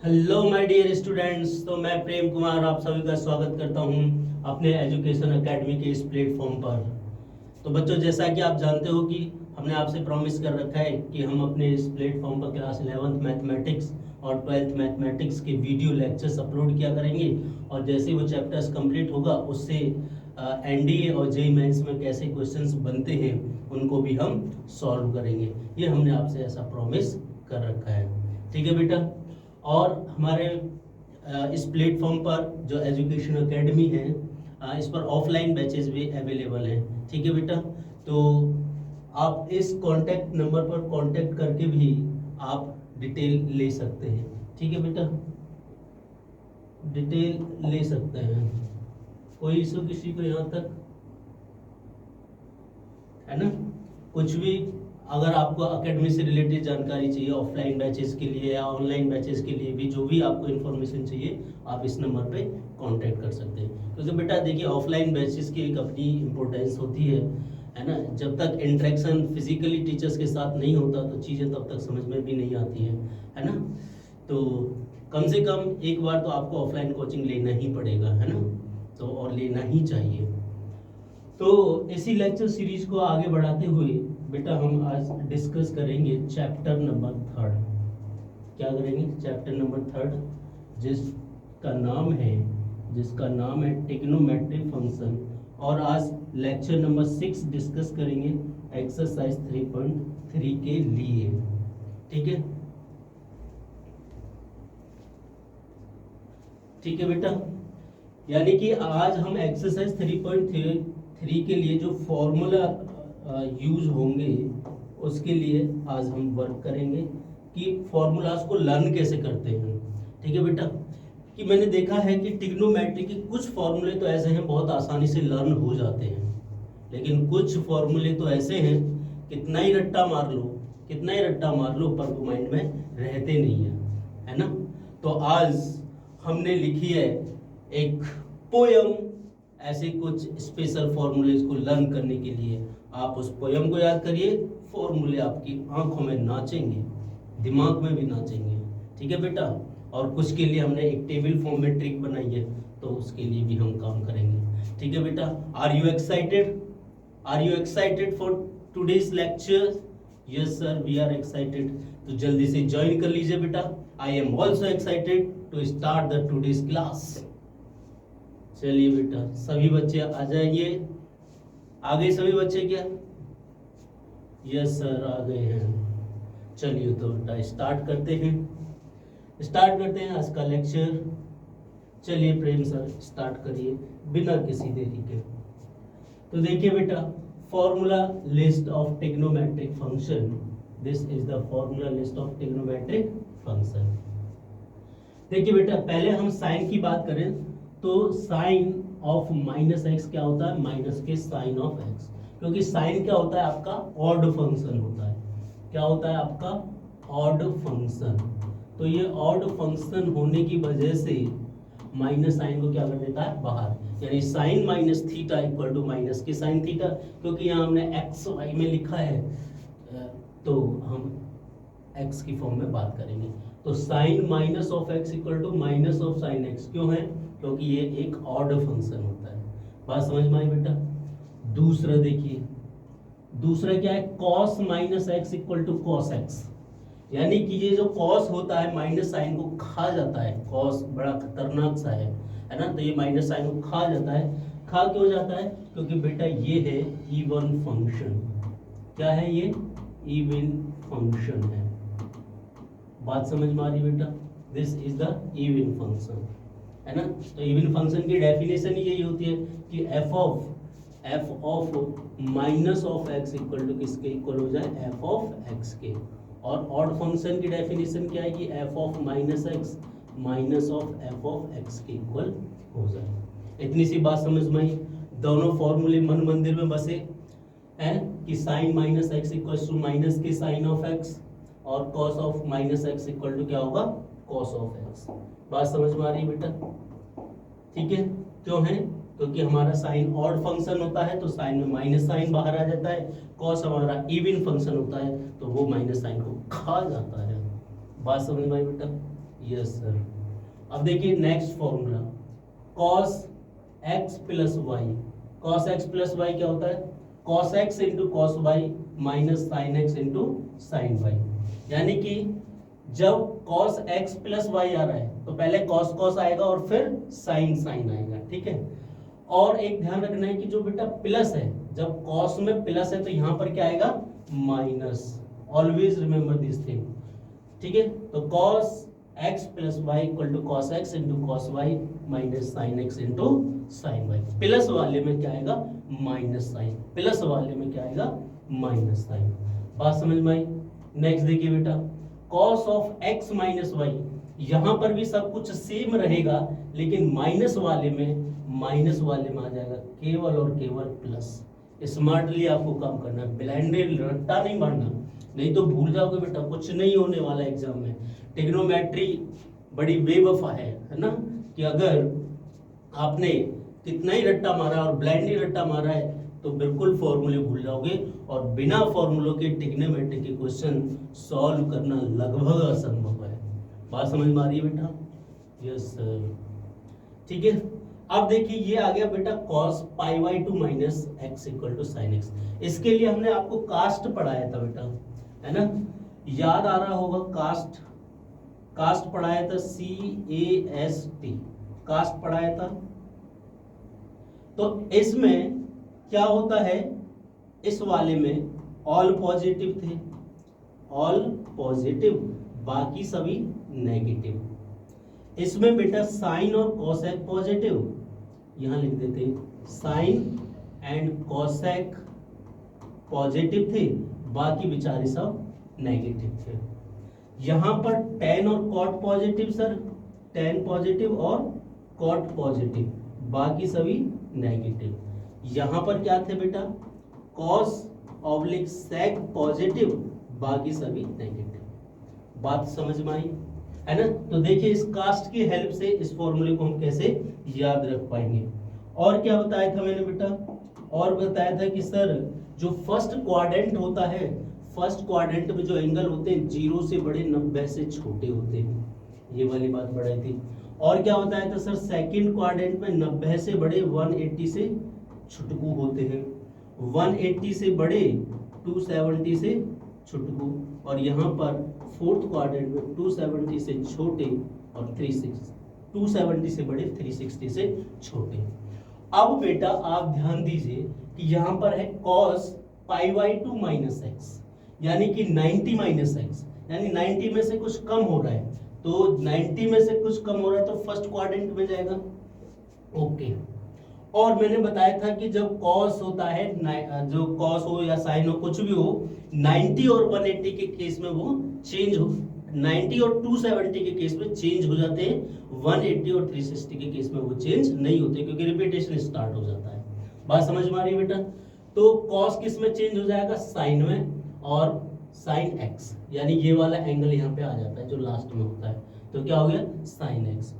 Hello my dear students. तो मैं प्रेम कुमार आप सभी का स्वागत करता हूं अपने एजुकेशन एकेडमी के इस प्लेटफॉर्म पर। तो बच्चों, जैसा कि आप जानते हो कि हमने आपसे प्रॉमिस कर रखा है कि हम अपने इस प्लेटफॉर्म पर क्लास 11th मैथमेटिक्स और 12th मैथमेटिक्स के वीडियो लेक्चर्स अपलोड किया करेंगे। और जैसे वो चैप्टर्स कंप्लीट होगा उससे एनडीए और जेईई मेंस में कैसे क्वेश्चंस बनते हैं उनको भी हम सॉल्व करेंगे। ये हमने आपसे ऐसा प्रॉमिस कर रखा है। ठीक है बेटा। और हमारे इस प्लेटफॉर्म पर जो एजुकेशन एकेडमी है, इस पर ऑफलाइन बैचेस भी अवेलेबल हैं। ठीक है बेटा। तो आप इस कांटेक्ट नंबर पर कांटेक्ट करके भी आप डिटेल ले सकते हैं। ठीक है बेटा, डिटेल ले सकते हैं। कोई इशू किसी को यहाँ तक है ना? कुछ भी अगर आपको एकेडमी से रिलेटेड जानकारी चाहिए ऑफलाइन बैचेस के लिए या ऑनलाइन बैचेस के लिए भी, जो भी आपको इन्फॉर्मेशन चाहिए आप इस नंबर पे कांटेक्ट कर सकते हैं। क्योंकि बेटा देखिए, ऑफलाइन बैचेस की एक अपनी इम्पोर्टेंस होती है ना? जब तक इंटरेक्शन फिजिकली टीचर्स के साथ नहीं होता तो चीज़ें तब तक समझ में भी नहीं आती है ना? तो कम से कम एक बार तो आपको ऑफलाइन कोचिंग लेना ही पड़ेगा, है ना? तो और लेना ही चाहिए। तो इसी लेक्चर सीरीज को आगे बढ़ाते हुए बेटा हम आज डिस्कस करेंगे चैप्टर नंबर 3। क्या करेंगे? चैप्टर नंबर 3, जिसका नाम है ट्रिग्नोमेट्रिक फंक्शन। और आज लेक्चर नंबर 6 डिस्कस करेंगे एक्सरसाइज 3.3 के लिए। ठीक है? ठीक है बेटा। यानी कि आज हम एक्सरसाइज 3.3 के लिए जो फॉर्मूला यूज होंगे उसके लिए आज हम वर्क करेंगे कि फॉर्मूलाज को लर्न कैसे करते हैं। ठीक है बेटा। कि मैंने देखा है कि ट्रिग्नोमेट्री के कुछ फॉर्मूले तो ऐसे हैं बहुत आसानी से लर्न हो जाते हैं, लेकिन कुछ फॉर्मूले तो ऐसे हैं कितना ही रट्टा मार लो पर वो माइंड में रहते नहीं है ना? तो आज हमने लिखी है एक पोयम, ऐसे कुछ स्पेशल फॉर्मूलेज को लर्न करने के लिए। आप उस पोयम को याद करिए, फॉर्मूले आपकी आंखों में नाचेंगे, दिमाग में भी नाचेंगे। ठीक है बेटा। और कुछ के लिए हमने एक टेबल फॉर्म में ट्रिक बनाई है, तो उसके लिए भी हम काम करेंगे। ठीक है बेटा। Are you excited for today's lecture? Yes sir, we are excited. तो जल्दी से ज्वाइन कर लीजिए बेटा। I am also excited to start the today's class. चलिए बेटा, सभी बच्चे आ जाइए। आ गए सभी बच्चे क्या? यस सर, आ गए हैं। चलिए तो बेटा स्टार्ट करते हैं आज का लेक्चर। चलिए प्रेम सर स्टार्ट करिए बिना किसी देरी के। तो देखिए बेटा, formula list of trigonometric function. This is the formula list of trigonometric function. देखिए बेटा, पहले हम साइन की बात करें तो साइन ऑफ माइनस एक्स क्या होता है? माइनस के साइन ऑफ एक्स। क्योंकि साइन क्या होता है? आपका ऑड फंक्शन होता है। क्या होता है आपका? Odd function. तो ये ऑड फंक्शन होने की वजह से माइनस साइन को क्या कर देता है? बाहर। यानी sine minus theta equal to minus के साइन थीटा। क्योंकि यहाँ हमने एक्स वाई में लिखा है, तो हम एक्स की फॉर्म में बात करेंगे। तो sine minus of x equal to minus of sine x. क्यों है? क्योंकि ये एक ऑड फंक्शन होता है। बात समझ में आई बेटा? दूसरा देखिए, दूसरा क्या है? Cos minus x equal to cos x. यानी कि ये जो कॉस होता है माइनस साइन को खा जाता है। कॉस बड़ा खतरनाक सा है ना? तो ये माइनस साइन को खा जाता है। खा क्यों जाता है? क्योंकि बेटा ये है इवन फंक्शन। क्या है ये? इवन फंक्शन है। बात समझ में आ रही बेटा? This is the even function, है ना? तो इवन फंक्शन की डेफिनेशन यही होती है कि f of minus of x equal to किसके इक्वल हो जाए? एफ ऑफ एक्स के। और ऑड फंक्शन की डेफिनेशन क्या है? कि f of minus x minus of F of x के इक्वल हो जाए। इतनी सी बात समझ में आई? दोनों फॉर्मूले मन मंदिर में बसे हैं कि sine minus x equal to minus के साइन ऑफ एक्स और cos of minus x equal to क्या होगा? Cos of x. बात समझ में आ रही है बेटा? ठीक है। क्यों है? क्योंकि हमारा साइन ऑड फंक्शन होता है तो साइन में माइनस साइन बाहर आ जाता है। कॉस हमारा इवन फंक्शन होता है तो वो माइनस साइन को खा जाता है। बात समझ में आई बेटा? Yes sir. अब देखिए next formula, cos x plus y. cos x plus y क्या होता है? cos x into cos y minus sine x into sine y. यानी कि जब cos x प्लस वाई आ रहा है तो पहले cos cos आएगा और फिर sin sin आएगा, ठीक है। और एक ध्यान रखना है कि जो बेटा प्लस है, जब cos में प्लस है तो यहाँ पर क्या आएगा? Minus. Always remember this thing, ठीक है। तो cos x plus y equal to cos x into cos y minus sine x into sine y. Plus वाले में क्या आएगा? Minus sign. प्लस वाले में क्या आएगा? Minus sine. बात समझ में आई? नेक्स्ट देखिए बेटा, cos of x minus y. यहाँ पर भी सब कुछ सेम रहेगा, लेकिन माइनस वाले में आ जाएगा केवल और केवल प्लस। स्मार्टली आपको काम करना है, ब्लाइंडली रट्टा नहीं मारना, नहीं तो भूल जाओगे बेटा, कुछ नहीं होने वाला एग्जाम में। ट्रिग्नोमेट्री बड़ी बेवफा है ना, कि अगर आपने कितना ही रट्टा मारा और ब्लाइंडली रट्टा मारा है तो बिल्कुल फॉर्मूले भूल जाओगे, और बिना फॉर्मूलों के ट्रिग्नोमेट्री के क्वेश्चन सॉल्व करना लगभग असंभव है। बात समझ में आ रही है बेटा? यस सर, ठीक है। अब देखिए ये आ गया बेटा cos pi by two minus x equal to sine x. इसके लिए हमने आपको कास्ट पढ़ाया था बेटा, है ना, याद आ रहा होगा। कास्ट पढ़ाया था, CAST, कास्ट पढ़ाया था। तो इसमें क्या होता है, इस वाले में ऑल पॉजिटिव थे, ऑल पॉजिटिव, बाकी सभी नेगेटिव। इसमें बेटा साइन और कोसेक पॉजिटिव, यहां लिख देते हैं साइन एंड कोसेक पॉजिटिव थे, बाकी बेचारे सब नेगेटिव थे। यहां पर टेन और cot positive sir, tan positive और कॉट पॉजिटिव, बाकी सभी नेगेटिव। यहां पर क्या थे बेटा? कॉस ऑब्लिक सेक पॉजिटिव, बाकी सभी नेगेटिव। बात समझ में आई है ना? तो देखिए इस कास्ट की हेल्प से इस फॉर्मूले को हम कैसे याद रख पाएंगे। और क्या बताया था मैंने बेटा? और बताया था कि सर जो फर्स्ट क्वाड्रेंट होता है, फर्स्ट क्वाड्रेंट में जो एंगल होते हैं 0 से बड़े 90 से छोटे होते हैं, ये वाली बात बढ़ाई थी। और क्या बताया था सर? सेकंड क्वाड्रेंट में 90 से बड़े 180 से छुटकू होते हैं, 180 से बड़े 270 से छुटकू, और यहाँ पर फोर्थ क्वाड्रेंट में 270 से छोटे और 270 से बड़े 360 से छोटे। अब बेटा आप ध्यान दीजिए कि यहाँ पर है cos pi by two minus x, यानी कि 90 माइनस एक्स, यानी 90 में से कुछ कम हो रहा है, तो 90 में से कुछ कम हो रहा है तो फर्स्ट क्वाड्रेंट में जाएगा। ओके। और मैंने बताया था कि जब cos होता है, जो cos हो या sin हो, कुछ भी हो, 90 और 180 के केस में वो चेंज हो, 90 और 270 के केस में चेंज हो जाते हैं, 180 और 360 के केस में वो चेंज नहीं होते, क्योंकि रिपीटेशन स्टार्ट हो जाता है। बात समझ में आ रही है बेटा? तो cos किस में चेंज हो जाएगा? sin में, और sin x, यानी ये वाला एंगल यहाँ पे आ जाता है जो लास्ट में होता है, तो क्या हो गया? sin x।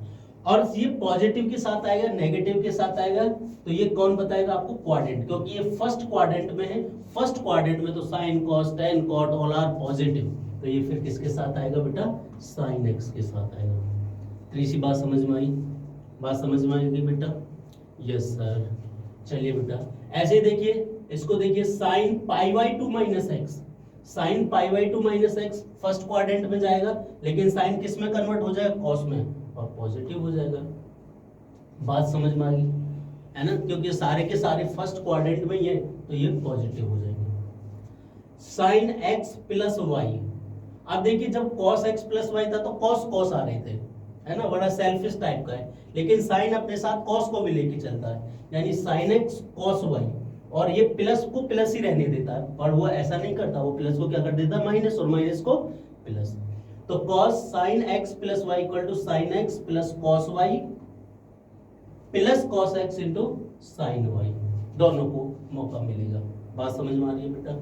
और ये पॉजिटिव के साथ आएगा, नेगेटिव के साथ आएगा, तो ये कौन बताएगा आपको? क्वाड्रेंट, क्योंकि ये फर्स्ट क्वाड्रेंट में है। फर्स्ट क्वाड्रेंट में तो sine cos tan cot all are positive, तो ये फिर किसके साथ आएगा बेटा? साइन एक्स के साथ आएगा। तो इसी बात समझ में आई? बात समझ में आएगी बेटा? Yes sir. चलिए बेटा ऐसे देखिए, इसको देखिए, sine pi by two minus x, sine pi by two minus x first quadrant में जाएगा, लेकिन साइन किस में कन्वर्ट हो जाएगा? कॉस में, और पॉजिटिव हो जाएगा। बात समझ में आ गई है ना? क्योंकि सारे के सारे फर्स्ट क्वाड्रेंट में ही है, तो ये पॉजिटिव हो जाएंगे। साइन एक्स प्लस वाई, अब देखिए जब cos x प्लस वाई था तो cos cos आ रहे थे, है ना, बड़ा सेल्फिश टाइप का है, लेकिन साइन अपने साथ cos को भी लेके चलता है, यानी साइन x cos y, और ये प्लस को प्लस ही रहने देता है, और वो ऐसा नहीं करता, वो प्लस को क्या कर देता है? माइनस, और माइनस को प्लस। तो cos sin x plus y equal to sine x plus cos y plus cos x into sine y, दोनों को मौका मिलेगा। बात समझ में आ रही है बेटा?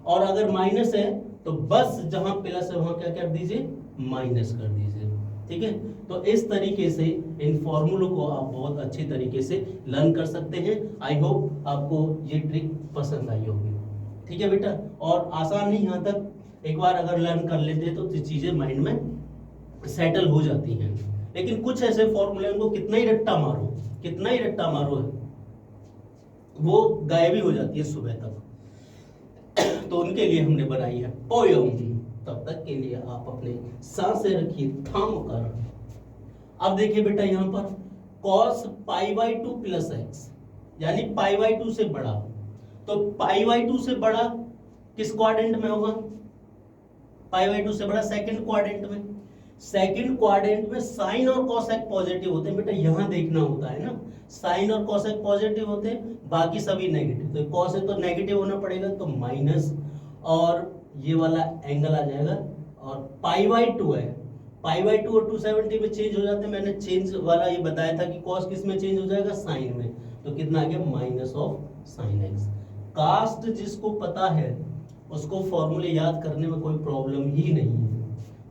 और अगर माइनस है तो बस जहां प्लस है वहां क्या कर दीजिए? माइनस कर दीजिए, ठीक है। तो इस तरीके से इन फॉर्मूलों को आप बहुत अच्छी तरीके से लर्न कर सकते हैं। आई होप आपको ये ट्रिक पसंद आई होगी, ठीक है बेटा। और आसान नहीं, यहाँ तक एक बार अगर लर्न कर लेते हैं तो चीजें माइंड में सेटल हो जाती हैं। लेकिन कुछ ऐसे फॉर्मूले उनको कितना ही रट्टा मारो वो गायब ही हो जाती है सुबह तक। तो उनके लिए हमने बनाई है पोयम। तब तक के लिए आप अपने सांसें रखिए थाम कर। अब देखिए बेटा यहाँ पर cos π/2 प्लस एक्स, यानी π/2 से बड़ा, तो π/2 से बड़ा किस क्वाड्रेंट में होगा? π/2 से बड़ा सेकंड क्वाड्रेंट में। सेकंड क्वाड्रेंट में साइन और कोसेक पॉजिटिव होते हैं बेटा, यहां देखना होता है ना, साइन और कोसेक पॉजिटिव होते हैं, बाकी सभी नेगेटिव। तो कॉस है तो नेगेटिव होना पड़ेगा, तो माइनस, और ये वाला एंगल आ जाएगा। और π/2 है, π/2 और 270 में चेंज हो जाते हैं। मैंने चेंज वाला ये बताया था कि कॉस किस में चेंज हो जाएगा? साइन में। तो कितना आ गया? Minus of sine x. कास्ट जिसको पता है उसको फॉर्मूले याद करने में कोई प्रॉब्लम ही नहीं है।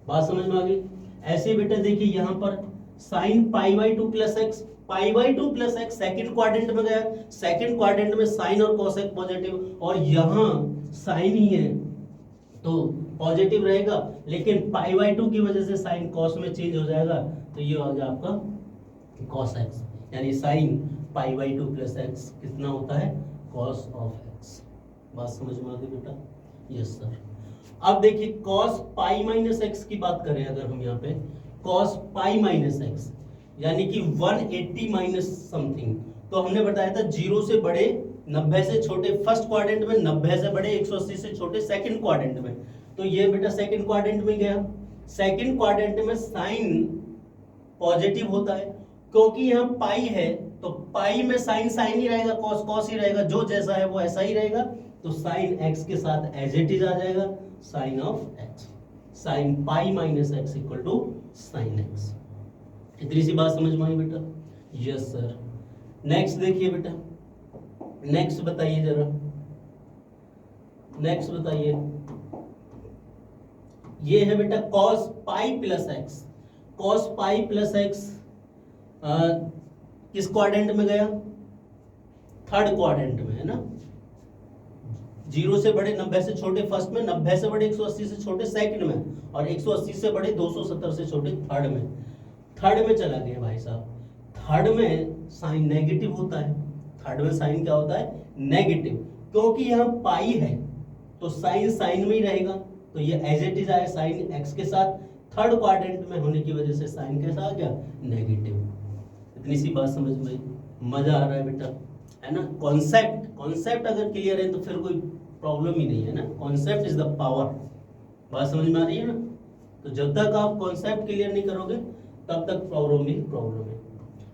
बात समझ में आ गई? ऐसे बेटा देखिए यहाँ पर sine π/2 plus x, π/2 plus x second quadrant में गया, सेकंड क्वाड्रेंट में साइन और कोसेक पॉजिटिव, और यहाँ साइन ही है तो पॉजिटिव रहेगा, लेकिन π/2 की वजह से साइन कॉस में चेंज हो जाएगा, तो ये आ गया आपका कॉस एक्स, यानी साइन π/2 प्लस एक्स कितना होता है? Cos of x. बात समझ में आ गई बेटा? Yes sir. अब देखिए cos पाई माइनस एक्स की बात करें अगर हम यहाँ पे, cos पाई माइनस एक्स यानी कि 180 माइनस समथिंग, तो हमने बताया था 0 से बड़े 90 से छोटे फर्स्ट क्वाड्रेंट में, 90 से बड़े 180 से छोटे सेकंड क्वाड्रेंट में। तो ये बेटा सेकंड क्वाड्रेंट में गया, सेकंड क्वाड्रेंट में साइन पॉजिटिव होता है, क्योंकि यहाँ पाई है तो पाई में साइन साइन ही रहेगा, कॉस कॉस ही रहेगा, जो जैसा है वो ऐसा ही रहेगा, तो साइन एक्स के साथ एज इट इज आ जाएगा sine of x, sine pi minus x equal to sine x. इतनी सी बात समझ में आई बेटा? Yes sir. नेक्स्ट देखिए बेटा, नेक्स्ट बताइए जरा, नेक्स्ट बताइए। ये है बेटा cos pi plus x, cos pi plus x किस क्वाड्रेंट में गया? थर्ड क्वाड्रेंट में है ना। 0 से बड़े 90 से छोटे फर्स्ट में, 90 से बड़े 180 से छोटे सेकंड में, और 180 से बड़े 270 से छोटे थर्ड में। थर्ड में चला गया भाई साहब, थर्ड में साइन नेगेटिव होता है, थर्ड में साइन क्या होता है? नेगेटिव, क्योंकि यहाँ पाई है तो साइन साइन में ही रहेगा, तो ये एज इट इज आया साइन एक्स के साथ, थर्ड क्वाड्रेंट में होने की वजह से साइन कैसा आ गया? नेगेटिव। इतनी सी बात समझ में? मजा आ रहा है बेटा, है ना? कॉन्सेप्ट अगर क्लियर है तो फिर कोई प्रॉब्लम ही नहीं है ना। Concept is the power. बात समझ में आ रही है ना? तो जब तक आप कॉन्सेप्ट क्लियर नहीं करोगे तब तक प्रॉब्लम ही प्रॉब्लम है।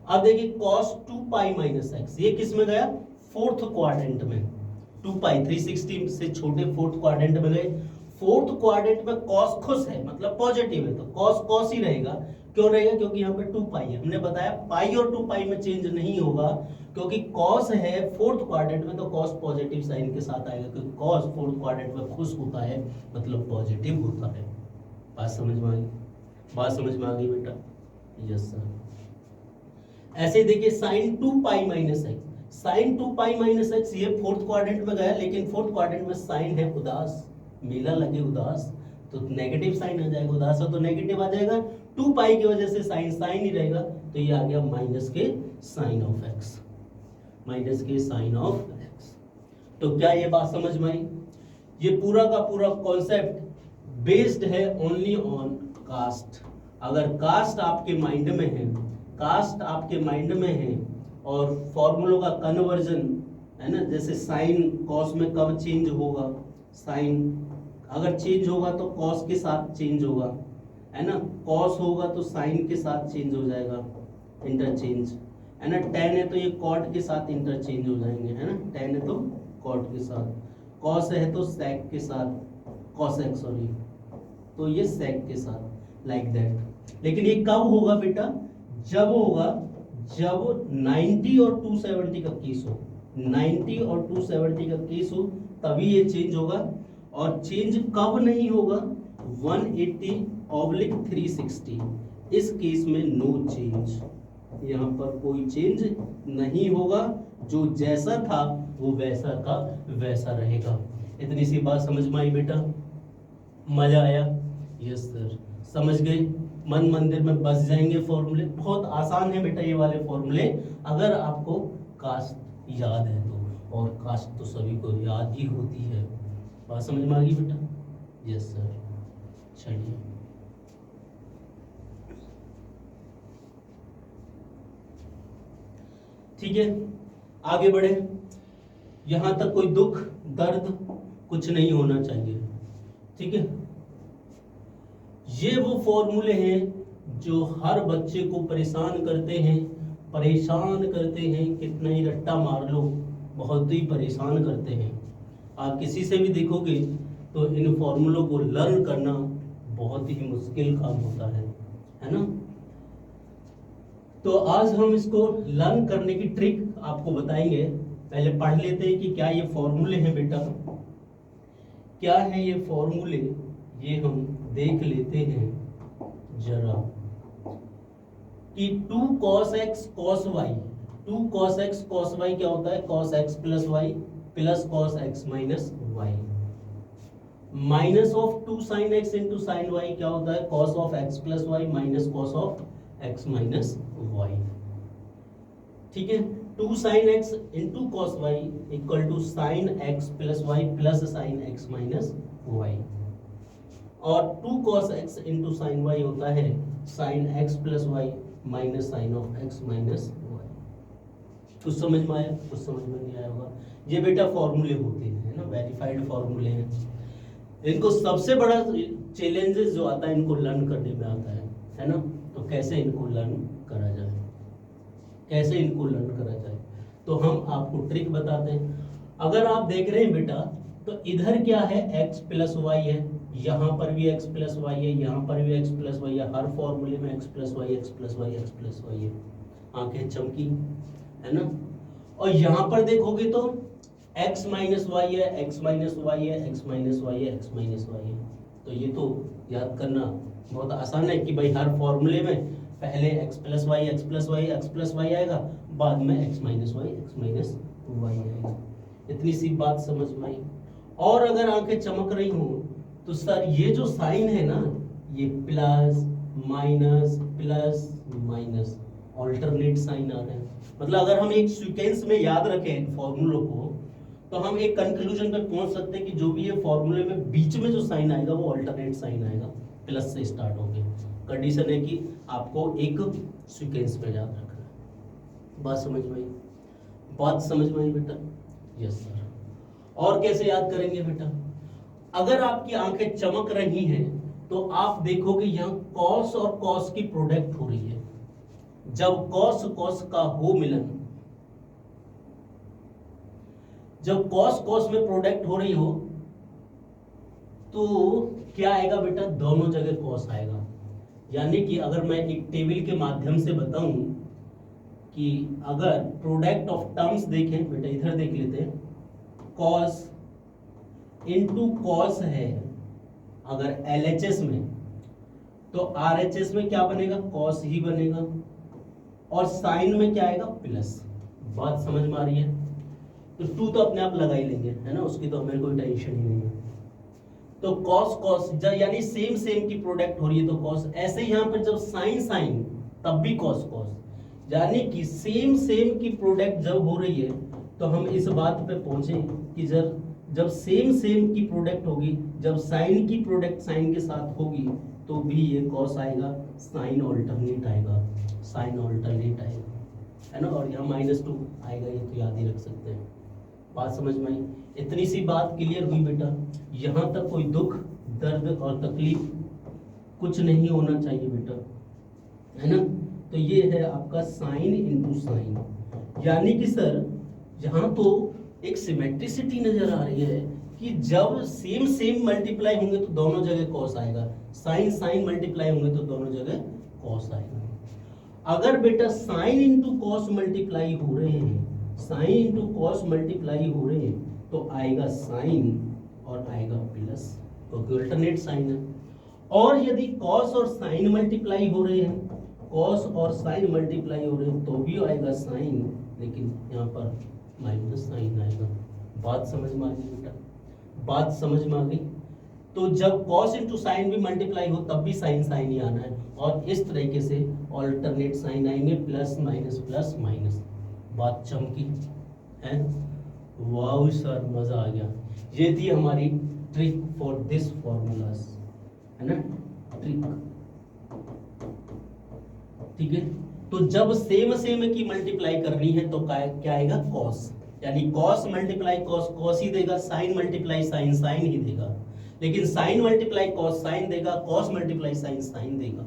अब देखिए cos 2 पाई माइनस एक्स, ये किस में गया? फोर्थ क्वाड्रेंट में। 2 पाई 360 से छोटे फोर्थ क्वाड्रेंट में गए। फोर्थ क्वाड्रेंट में cos खुश है मतलब पॉजिटिव है, तो cos cos ही रहेगा। क्यों रहेगा? क्योंकि यहाँ पे 2 पाई है। हमने बताया पाई और 2 पाई में चेंज नहीं होगा, क्योंकि cos है फोर्थ क्वाड्रेंट में, तो cos पॉजिटिव साइन के साथ आएगा, क्योंकि cos फोर्थ क्वाड्रेंट में खुश होता है मतलब पॉजिटिव होता है। बात समझ में आ गई? बात समझ में आ गई बेटा? Yes sir. ऐसे देखिए sine 2 pi minus x, sine 2 pi minus x ये फोर्थ क्वाड्रेंट में गया, लेकिन फोर्थ क्वाड्रेंट में साइन है उदास, मेला लगे उदास, तो नेगेटिव साइन आ जाएगा, उदास है तो नेगेटिव आ जाएगा। 2 पाई की वजह से साइन साइन ही रहेगा, तो ये आ गया माइनस के साइन ऑफ एक्स, माइनस के साइन ऑफ एक्स। तो क्या ये बात समझ में आई? ये पूरा का पूरा कॉन्सेप्ट बेस्ड है ओनली ऑन कास्ट। अगर कास्ट आपके माइंड में है, कास्ट आपके माइंड में है, और फॉर्मूलों का कन्वर्जन है ना, जैसे साइन कॉस में कब चेंज होगा, साइन अगर चेंज होगा तो कॉस के साथ चेंज होगा, है ना, कॉस होगा तो साइन के साथ चेंज हो जाएगा, इंटरचेंज, है ना, टेन है तो ये कॉट के साथ इंटरचेंज हो जाएंगे, है ना, टेन है तो कॉट के साथ, कॉस है तो सेक के साथ, कॉसेक सॉरी, तो ये सेक के साथ, लाइक दैट। लेकिन ये कब होगा बेटा? जब होगा जब 90 और 270 का केस हो, 90 और 270 का केस हो तभी ये चेंज होगा। और चेंज कब नहीं होगा? 180/360, इस केस में नो चेंज, यहाँ पर कोई चेंज नहीं होगा, जो जैसा था वो वैसा का वैसा रहेगा। इतनी सी बात समझ में आई बेटा? मजा आया? Yes sir. समझ गए? मन मंदिर में बस जाएंगे फॉर्मूले। बहुत आसान है बेटा ये वाले फॉर्मूले, अगर आपको कास्ट याद है तो, और कास्ट तो सभी को याद ही होती है। बात समझ में आ गई बेटा? Yes sir. चलिए ठीक है, आगे बढ़े। यहां तक कोई दुख दर्द कुछ नहीं होना चाहिए, ठीक है। ये वो फॉर्मूले हैं जो हर बच्चे को परेशान करते हैं, कितना ही रट्टा मार लो बहुत ही परेशान करते हैं। आप किसी से भी देखोगे तो इन फॉर्मूलों को लर्न करना बहुत ही मुश्किल काम होता है ना। तो आज हम इसको लर्न करने की ट्रिक आपको बताएंगे। पहले पढ़ लेते हैं कि क्या ये फॉर्मूले हैं बेटा, क्या है ये फॉर्मूले, ये हम देख लेते हैं जरा। कि 2 cos x cos y, 2 cos x cos y क्या होता है? cos x plus y plus cos x minus y. Minus of 2 sin x into sine y क्या होता है? cos of x plus y minus cos of x minus y. ठीक है, 2 sin x into cos y equal to sin x plus y plus sin x minus y. और 2 cos x into sine y होता है sin x plus y minus sine of x minus Y. कुछ समझ में आया? कुछ समझ में नहीं आया होगा। ये बेटा फॉर्मूले होते हैं ना, वेरीफाइड फॉर्मूले हैं। इनको सबसे बड़ा चैलेंजेस जो आता है इनको लर्न करने में आता है ना। तो कैसे इनको लर्न करा जाए, कैसे इनको लर्न करा जाए, तो हम आपको ट्रिक बताते हैं। अगर आप देख रहे हैं बेटा तो इधर क्या है? x प्लस वाई है, यहाँ पर भी x प्लस वाई है, यहाँ पर भी x प्लस वाई है। हर फॉर्मूले में x plus y, x plus y, x plus y है। आंखें चमकी है ना। और यहाँ पर देखोगे तो x माइनस वाई है, x माइनस वाई है, x माइनस वाई है, x माइनस वाई है। तो ये तो याद करना बहुत आसान है कि भाई हर फॉर्मूले में पहले x plus y, x plus y, x plus y आएगा, बाद में x minus y, x minus y आएगा। इतनी सी बात समझ में आई। और अगर आंखें चमक रही हो तो सर ये जो साइन है ना, ये प्लस माइनस ऑल्टरनेट साइन आ रहे हैं। मतलब अगर हम एक सीक्वेंस में याद रखें फॉर्मूलों को तो हम एक कंक्लूजन पे पहुंच सकते हैं कि जो भी ये फॉर्मूले में बीच में जो साइन आएगा वो ऑल्टरनेट साइन आएगा, प्लस से स्टार्ट होके। कंडीशन है कि आपको एक सीक्वेंस में याद रखना है। बात समझ में आई? बात समझ में आई बेटा? Yes sir. और कैसे याद करेंगे बेटा? अगर आपकी आंखें चमक रही हैं तो आप देखोगे यहाँ कॉस और कॉस की प्रोडक्ट हो रही है। जब कॉस कॉस का हो मिलन, जब कॉस कॉस में प्रोडक्ट हो रही हो तो क्या आएगा बेटा? दोनों जगह कॉस आएगा। यानी कि अगर मैं एक टेबल के माध्यम से बताऊं कि अगर प्रोडक्ट ऑफ टर्म्स देखें बेटा, इधर देख लेते हैं, कॉस इनटू कॉस है अगर LHS में, तो RHS में क्या बनेगा? कॉस ही बनेगा। और साइन में क्या आएगा? प्लस। बात समझ में आ रही है? तो 2 तो अपने आप लगा ही लेंगे है ना, उसकी तो हमें कोई टेंशन ही नहीं है। तो कॉस कॉस यानी सेम सेम की प्रोडक्ट हो रही है तो कॉस। ऐसे यहाँ पर जब साइन साइन तब भी कॉस कॉस, यानी कि सेम सेम की प्रोडक्ट जब हो रही है तो हम इस बात पे पहुंचे कि जब सेम सेम की प्रोडक्ट होगी, जब साइन की प्रोडक्ट साइन के साथ होगी तो भी ये कॉस आएगा, साइन ऑल्टरनेट आएगा, साइन ऑल्टरनेट आएगा है ना। और यहाँ -2 आएगा, ये तो याद ही रख सकते हैं। बात समझ में आई? इतनी सी बात क्लियर हुई बेटा? यहाँ तक कोई दुख दर्द और तकलीफ कुछ नहीं होना चाहिए बेटा, है ना। तो ये है आपका साइन इंटू साइन, यानी कि सर यहाँ तो एक सिमेट्रिसिटी नजर आ रही है कि जब सेम सेम मल्टीप्लाई होंगे तो दोनों जगह कॉस आएगा, साइन साइन मल्टीप्लाई होंगे तो दोनों जगह कॉस आएगा। अगर बेटा साइन इंटू कॉस मल्टीप्लाई हो रहे हैं, साइन इंटू कॉस मल्टीप्लाई हो रहे हैं तो आएगा साइन और आएगा प्लस, क्योंकि अल्टरनेट साइन है। और यदि कॉस और साइन मल्टीप्लाई हो रहे हैं, कॉस और साइन मल्टीप्लाई हो रहे हैं तो भी आएगा साइन, लेकिन यहाँ पर माइनस साइन आएगा। बात समझ में आ गई बेटा? बात समझ में आ गई? तो जब कॉस इंटू साइन भी मल्टीप्लाई हो तब भी साइन साइन ही आना है, और इस तरीके से ऑल्टरनेट साइन आएंगे, प्लस माइनस। बात चमकी है। वाह सर मजा आ गया। ये थी हमारी ट्रिक फॉर दिस फॉर्मूलाज, है ना, ट्रिक। ठीक है, तो जब सेम की मल्टीप्लाई करनी है तो क्या आएगा, कॉस, यानी कॉस मल्टीप्लाई कॉस कॉस ही देगा, साइन मल्टीप्लाई साइन साइन ही देगा। लेकिन साइन मल्टीप्लाई कॉस साइन देगा, कॉस मल्टीप्लाई साइन साइन देगा।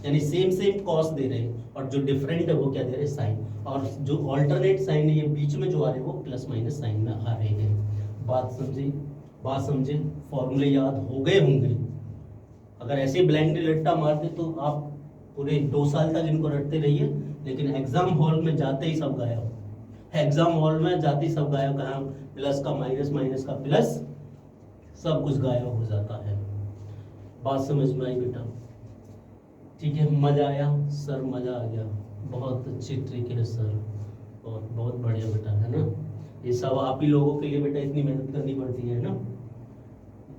यानी सेम कॉस दे रहे हैं, और जो डिफरेंट है वो क्या दे रहे हैं, साइन, और जो ऑल्टरनेट साइन है ये बीच में जो आ रहे हैं वो प्लस माइनस साइन में आ रहे हैं। बात समझे, फॉर्मूले याद हो गए होंगे। अगर ऐसे ब्लाइंड रट्टा मारते तो आप पूरे 2 साल तक इनको रटते रहिए, लेकिन एग्जाम हॉल में जाते ही सब गायब। एग्जाम हॉल में जाते ही सब गायब, कहाँ प्लस का माइनस का प्लस, सब कुछ गायब हो जाता है। बात समझ में आई बेटा? ठीक है, मजा आया सर? मजा आ गया, बहुत अच्छी ट्रिक है सर, और बहुत बढ़िया बेटा, है ना। ये सब आप ही लोगों के लिए बेटा इतनी मेहनत करनी पड़ती है ना।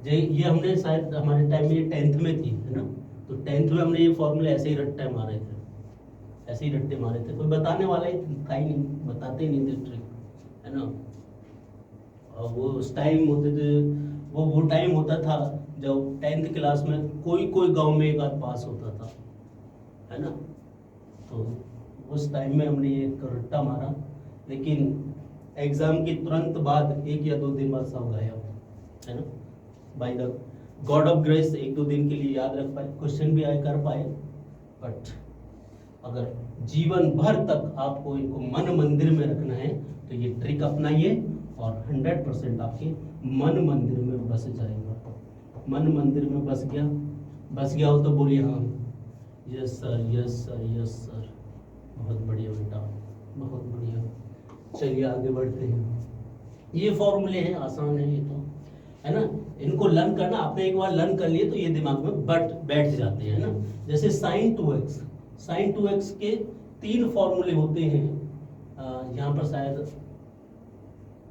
ये हमने शायद हमारे टाइम में ये 10th में थी, है ना, तो 10th में हमने ये फॉर्मूले ऐसे ही रट्टे मारे थे, कोई बताने वाला ही था ही नहीं, बताते ही नहीं थे ट्रिक, है ना। और वो उस टाइम होते थे, वो टाइम होता था जब 10th क्लास में कोई गांव में एक आध पास होता था, है ना। तो उस टाइम में हमने ये रट्टा मारा, लेकिन एग्जाम के तुरंत बाद 1 या 2 दिन बाद सब गायब, है ना। By the God of grace 1-2 दिन के लिए याद रख पाए, क्वेश्चन भी आए कर पाए, बट अगर जीवन भर तक आपको इनको मन मंदिर में रखना है तो ये ट्रिक अपनाइए, और 100% आपके मन मंदिर में बस जाएगा। मन मंदिर में बस गया हो तो बोलिए हाँ, यस सर, बहुत बढ़िया बेटा, बहुत बढ़िया। चलिए आगे बढ़ते हैं। ये फॉर्मूले हैं, आसान है ये तो, है ना। इनको लर्न करना, आपने एक बार लर्न कर लिए तो ये दिमाग में बैठ जाते हैं, ना। जैसे साइन 2x के 3 फॉर्मूले होते हैं, यहाँ पर शायद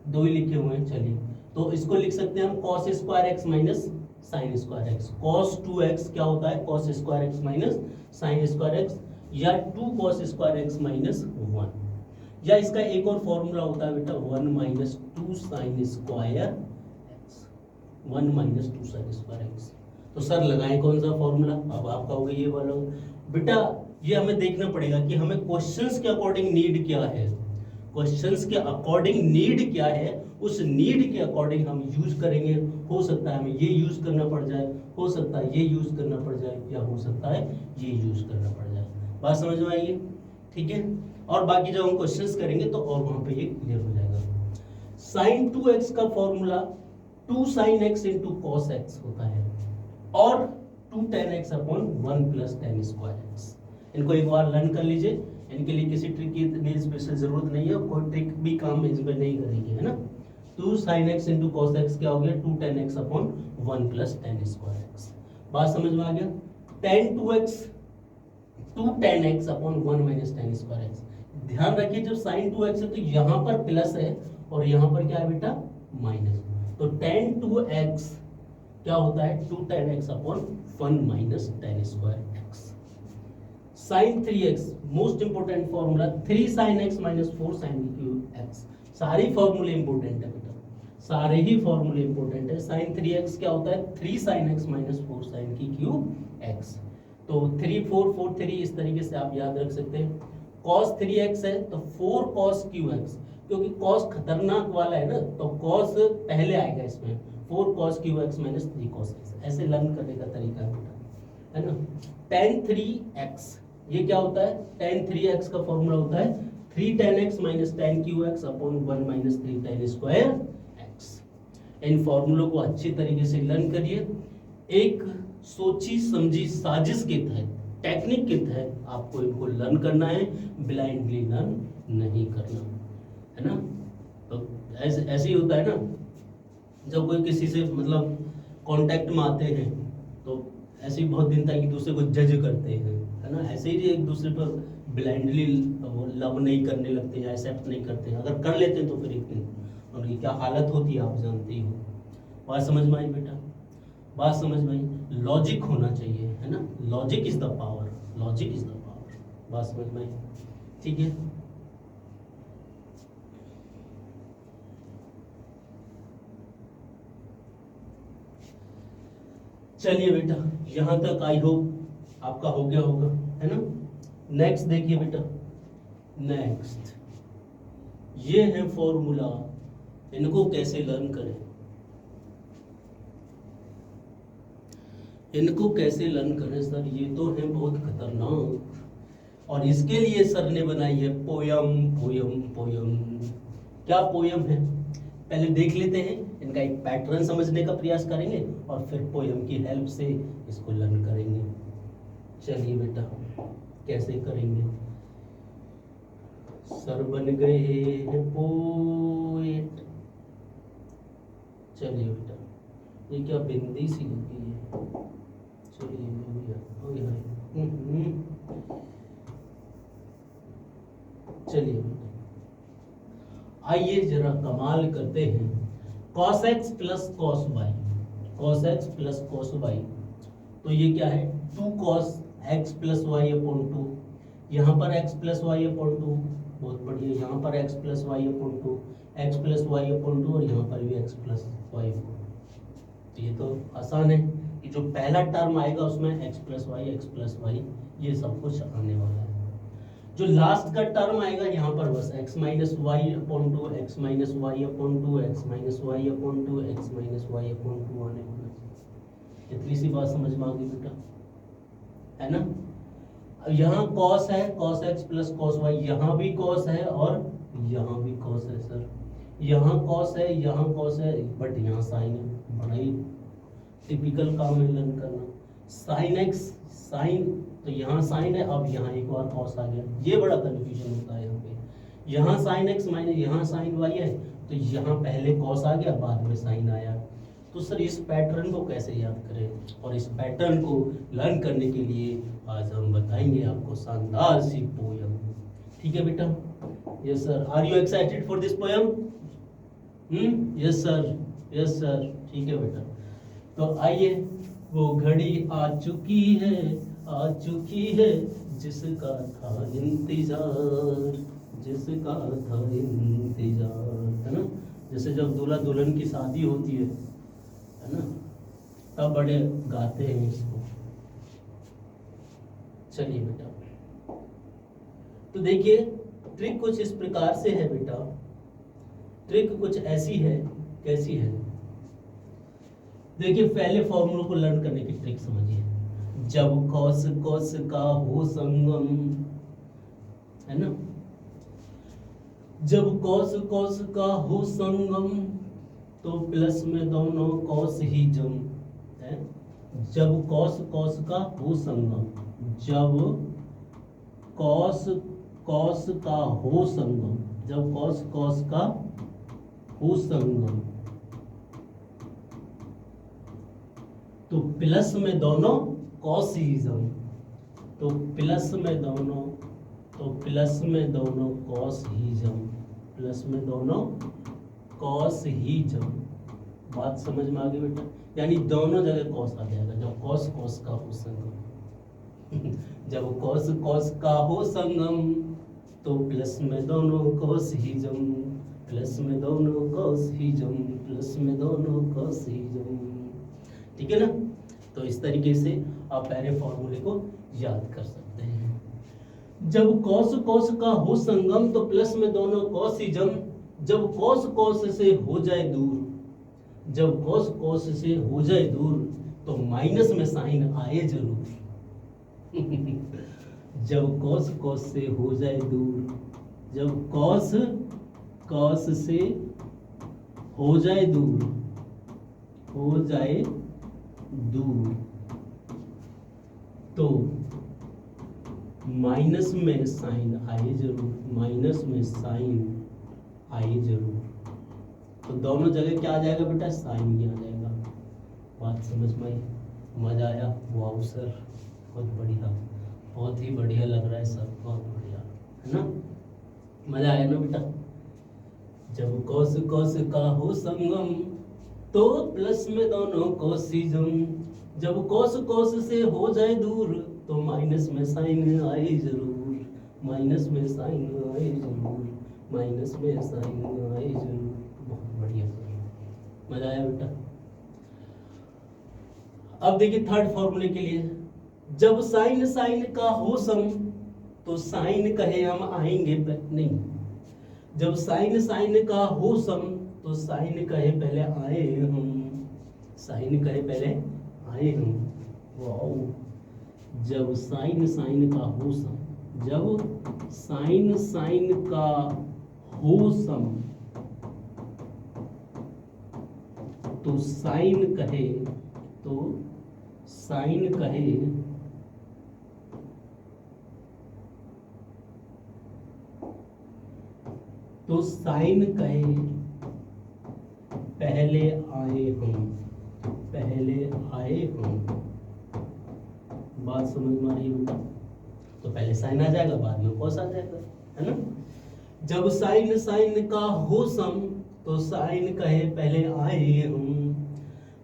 2 ही लिखे हुए हैं। चलिए, तो इसको लिख सकते हैं हम cos square x minus sine square x. cos 2x क्या होता है, cos square x minus sine square x, या 2 cos स्क्वायर एक्स माइनस 1, या इसका एक और फॉर्मूला होता है बेटा 1 minus 2 sine square x, 1 minus 2 sine square x. तो सर लगाएं कौन सा फॉर्मूला? अब आप कहोगे ये वाला बेटा, ये हमें देखना पड़ेगा कि हमें क्वेश्चंस के अकॉर्डिंग नीड क्या है, क्वेश्चंस के अकॉर्डिंग नीड क्या है, उस नीड के अकॉर्डिंग हम यूज करेंगे। हो सकता है हमें ये यूज करना पड़ जाए, हो सकता है ये यूज करना पड़ जाए, या हो सकता है ये यूज करना पड़ जाए। बात समझ में आई? ठीक है, और बाकी जब हम क्वेश्चंस करेंगे तो और वहां पे ये क्लियर हो जाएगा। साइन 2x का formula 2 sin x into cos x होता है, और 2 tan x upon 1 plus tan square x. इनको एक बार लर्न कर लीजिए, इनके लिए किसी ट्रिक की इतनी स्पेशल जरूरत नहीं है, कोई ट्रिक भी काम इसमें नहीं करेगी, है ना। 2 sin x into cos x क्या हो गया, 2 tan x upon 1 plus tan square x. बात समझ में आ गया? tan 2x 2 tan x upon 1 minus tan square x. ध्यान रखिए, जब sin 2x है तो यहाँ पर प्लस है और यहाँ पर क्या है बेटा, माइनस। तो tan 2x क्या होता है, 2 tan x upon 1 minus tan square x. sin 3x most important formula 3 sin x minus 4 sin cube x। सारी फॉर्मूले इंपोर्टेंट है बेटा, सारे ही फॉर्मूले इंपोर्टेंट है। sin 3x क्या होता है, 3 sin x माइनस 4 sin की क्यूब x। तो 3 4 4 3 इस तरीके से आप याद रख सकते हैं। cos 3x है तो 4 cos क्यूब x, क्योंकि cos खतरनाक वाला है ना, तो cos पहले आएगा इसमें, 4 cos cube x minus 3 cos x। ऐसे लर्न करने का तरीका है बेटा, है ना। tan 3x ये क्या होता है, tan 3x का फॉर्मूला होता है 3 tan x minus tan cube x upon 1 minus 3 tan square x. इन फॉर्मूलों को अच्छी तरीके से लर्न करिए। एक सोची समझी साजिश के तहत, टेक्निक के तहत आपको इनको लर्न करना है, ब्लाइंडली लर्न नहीं करना, है ना। तो ऐसे ही होता है ना, जब कोई किसी से मतलब कांटेक्ट में आते हैं तो ऐसे ही बहुत दिन तक एक दूसरे को जज करते हैं, है ना। ऐसे ही एक दूसरे पर ब्लाइंडली लव नहीं करने लगते हैं, एक्सेप्ट नहीं करते हैं। अगर कर लेते हैं तो फिर इतनी उनकी क्या हालत होती है आप जानते ही हो। बात समझ में आई बेटा? बात समझ में आई? लॉजिक होना चाहिए, है ना? Logic is the power, logic is the power. बात समझ में आई? ठीक है। चलिए बेटा, यहां तक आई होप आपका हो गया होगा, है ना? नेक्स्ट देखिए बेटा, नेक्स्ट ये है फॉर्मूला, इनको कैसे लर्न करें, इनको कैसे लर्न करें सर? ये तो है बहुत खतरनाक, और इसके लिए सर ने बनाई है पोयम। पोयम पोयम क्या पोयम है? पहले देख लेते हैं, इनका एक पैटर्न समझने का प्रयास करेंगे और फिर पोयम की हेल्प से इसको लर्न करेंगे। चलिए बेटा, कैसे करेंगे? सर बन गए हैं पोएट। चलिए बेटा, ये क्या बिंदी सी लगी है? चलिए चलिए बेटा, आइए जरा कमाल करते हैं। cos x plus cos y, cos x plus cos y, तो ये क्या है? 2 cos x plus y upon 2, यहाँ पर x प्लस वाई अपॉन 2, बहुत बढ़िया, यहाँ पर x plus y upon 2, x plus y upon 2, और यहाँ पर भी x प्लस वाई अपॉन 2। तो ये तो आसान है कि जो पहला टर्म आएगा उसमें x प्लस वाई ये सब कुछ आने वाला है। जो लास्ट का टर्म आएगा यहाँ पर बस x minus y upon 2, x minus y upon 2, x minus y upon 2, x minus y upon 2 आने वाला है। इतनी सी बात समझ में आ गई बेटा, है ना? अब यहाँ cos है, cos x plus cos y, यहाँ भी cos है और यहाँ भी cos है सर, यहाँ cos है, यहाँ cos है, बट यहाँ sin है। बड़ा ही टिपिकल काम है लर्न करना। sin x sin, तो यहाँ साइन है, अब यहाँ एक और कॉस आ गया, ये बड़ा कंफ्यूजन होता है यहाँ पे। यहाँ साइन एक्स माइनस यहाँ साइन वाई है, तो यहाँ पहले कॉस आ गया, बाद में साइन आया। तो सर इस पैटर्न को कैसे याद करें? और इस पैटर्न को लर्न करने के लिए आज हम बताएंगे आपको शानदार सी पोयम। ठीक है बेटा? Yes sir, are you excited for this poem? Yes sir, yes sir, ठीक है बेटा। तो आइए, वो घड़ी आ चुकी है, आ चुकी है, जिसका था इंतजार, जिसका था इंतजार, है ना? जैसे जब दूल्हा दुल्हन की शादी होती है ना, तब बड़े गाते हैं इसको। चलिए बेटा, तो देखिए ट्रिक कुछ इस प्रकार से है बेटा, ट्रिक कुछ ऐसी है, कैसी है? देखिए पहले फॉर्मूला को लर्न करने की ट्रिक समझिए। जब कॉस कॉस का हो संगम, है ना? जब कॉस कॉस का हो संगम, तो प्लस में दोनों कॉस ही जम है। जब कॉस कॉस का हो संगम, जब कॉस कॉस का हो संगम, जब कॉस कॉस का हो संगम, तो प्लस में दोनों कॉस ही जम, तो प्लस में दोनों, तो प्लस में दोनों कॉस ही जम, प्लस में दोनों कॉस ही जम। बात समझ में आ गई बेटा? यानी दोनों जगह कॉस आ जाएगा जब कॉस कॉस का हो संगम। जब कॉस कॉस का हो संगम, तो प्लस में दोनों कॉस ही जम, प्लस में दोनों कॉस ही जम, प्लस में दोनों कॉस ही जम। ठीक है ना? तो इस तरीके से आप पहले फॉर्मूले को याद कर सकते हैं। जब कॉस कॉस का हो संगम, तो प्लस में दोनों कॉस ही जम। जब कॉस कॉस से हो जाए दूर, जब कॉस कॉस से हो जाए दूर, तो माइनस में साइन आए जरूर। जब कॉस कॉस से हो जाए दूर, जब कॉस कॉस से हो जाए दूर, हो जाए दूर, तो माइनस में साइन आए जरूर, माइनस में साइन आए जरूर। तो दोनों जगह क्या आ जाएगा बेटा? साइन ही आ जाएगा। बात समझ में आई? मजा आया? वाह सर, बहुत बढ़िया, बहुत ही बढ़िया लग रहा है सर, बहुत बढ़िया, है ना? मजा आया ना बेटा? जब कॉस कॉस का हो संगम, तो प्लस में दोनों कोसिज्म, जब कोस कोस से हो जाए दूर तो माइनस में साइन आए जरूर, माइनस में साइन आए जरूर, माइनस में साइन आए जरूर। बहुत बढ़िया, मजा आया बेटा। अब देखिए थर्ड फॉर्मूले के लिए, जब साइन साइन का हो सम तो साइन कहे हम आएंगे नहीं, जब साइन साइन का हो सम तो साइन कहे पहले आए हम, साइन कहे पहले आए हम। वाओ, जब साइन साइन का हो सम, जब साइन साइन का हो सम तो साइन कहे, तो साइन कहे तो साइन कहे पहले आए हम, पहले आए हम। बात समझ में आ रही है बेटा? तो पहले साइन आ जाएगा, बाद में कॉस आ जाएगा, है ना। जब साइन साइन का हो सम तो साइन कहे पहले आए हम,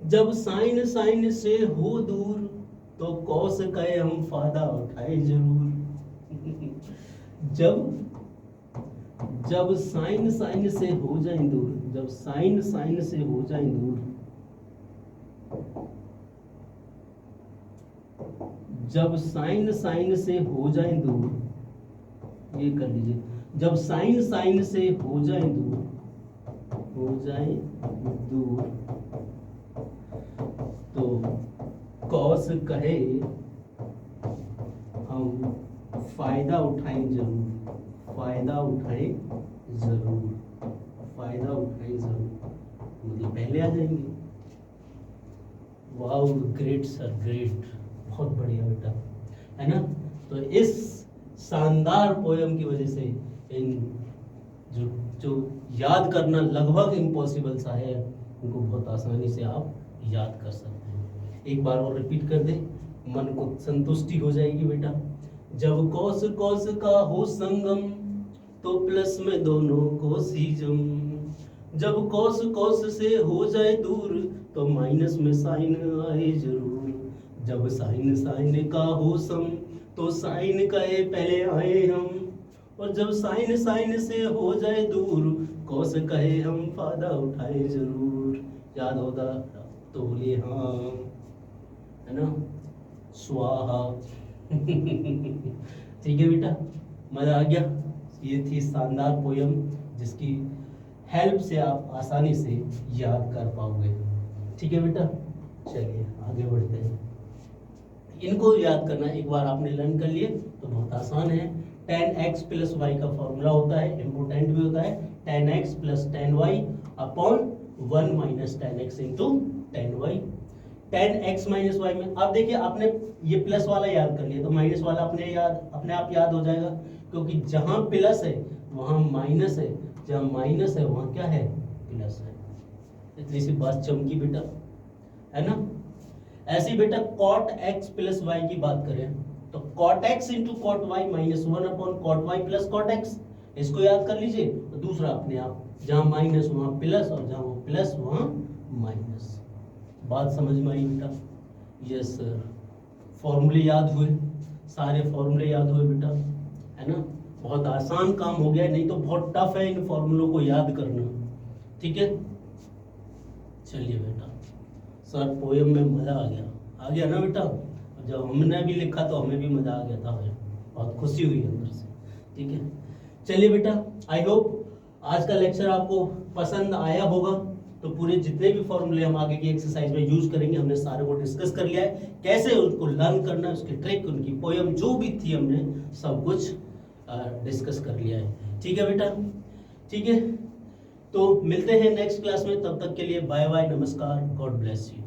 जब साइन साइन से हो दूर तो कॉस कहे हम फायदा उठाए जरूर। जब साइन साइन से हो जाए दूर, जब साइन साइन से हो जाए दूर, जब साइन साइन से हो जाए दूर, ये कर लीजिए, जब साइन साइन से हो जाए दूर, हो जाए दूर तो कॉस कहे हम फायदा उठाएं जरूर, फायदा उठाएं जरूर, फायदा उठाएं जरूर, मतलब पहले आ जाएंगे। वाओ, ग्रेट सर, ग्रेट, बहुत बढ़िया बेटा, है ना। तो इस शानदार पोयम की वजह से इन जो याद करना लगभग इम्पॉसिबल सा है, उनको बहुत आसानी से आप याद कर सकते हैं। एक बार और रिपीट कर दे, मन को संतुष्टि हो जाएगी बेटा। जब कॉस कॉस का हो संगम तो प्लस में दोनों कोसिज्म, जब कॉस कॉस से हो जाए दूर तो माइनस में साइन आए जरूर, जब साइन साइन का हो सम तो साइन कहे पहले आए हम, और जब साइन साइन से हो जाए दूर कॉस कहे हम फायदा उठाए जरूर। याद होगा तो बोलिए हाँ, है ना, स्वाहा। ठीक है बेटा, मजा आ गया। ये थी शानदार पोयम जिसकी हेल्प से आप आसानी से याद कर पाओगे। ठीक है बेटा, चलिए आगे बढ़ते हैं। इनको याद करना एक बार आपने लर्न कर लिए तो बहुत आसान है। tan x प्लस वाई का फॉर्मूला होता है, इम्पोर्टेंट भी होता है, tan x plus tan y upon 1 minus tan x into tan y। tan x minus y में आप देखिए, आपने ये प्लस वाला याद कर लिया तो माइनस वाला अपने आप याद हो जाएगा, क्योंकि जहां प्लस है वहां माइनस है, जहां माइनस है वहां क्या है, प्लस है। इतनी सी बात चमकी बेटा, है ना। ऐसे बेटा cot x प्लस वाई की बात करें तो cot x into cot y minus 1 upon cot y plus cot x, इसको याद कर लीजिए। तो दूसरा अपने आप, जहां माइनस वहां प्लस और जहां वो प्लस वहां माइनस। बात समझ में आई बेटा? यस सर, फॉर्मूले याद हुए, सारे फॉर्मूले याद हुए बेटा, है ना। बहुत आसान काम हो गया, नहीं तो बहुत टफ है इन फॉर्मूलों को याद करना। ठीक है, चलिए बेटा, सर पोयम में मजा आ गया ना बेटा। जब हमने भी लिखा तो हमें भी मजा आ गया था, बहुत खुशी हुई अंदर से। ठीक है, चलिए बेटा, आई होप आज का लेक्चर आपको पसंद आया होगा। तो पूरे जितने भी फॉर्मूले हम आगे की एक्सरसाइज में यूज करेंगे, हमने सारे को डिस्कस कर लिया है, कैसे उसको लर्न करना है, उसकी ट्रिक, उनकी पोयम जो भी थी हमने सब कुछ डिस्कस कर लिया है। ठीक है बेटा, ठीक है, तो मिलते हैं नेक्स्ट क्लास में, तब तक के लिए बाय बाय, नमस्कार, गॉड ब्लेस यू।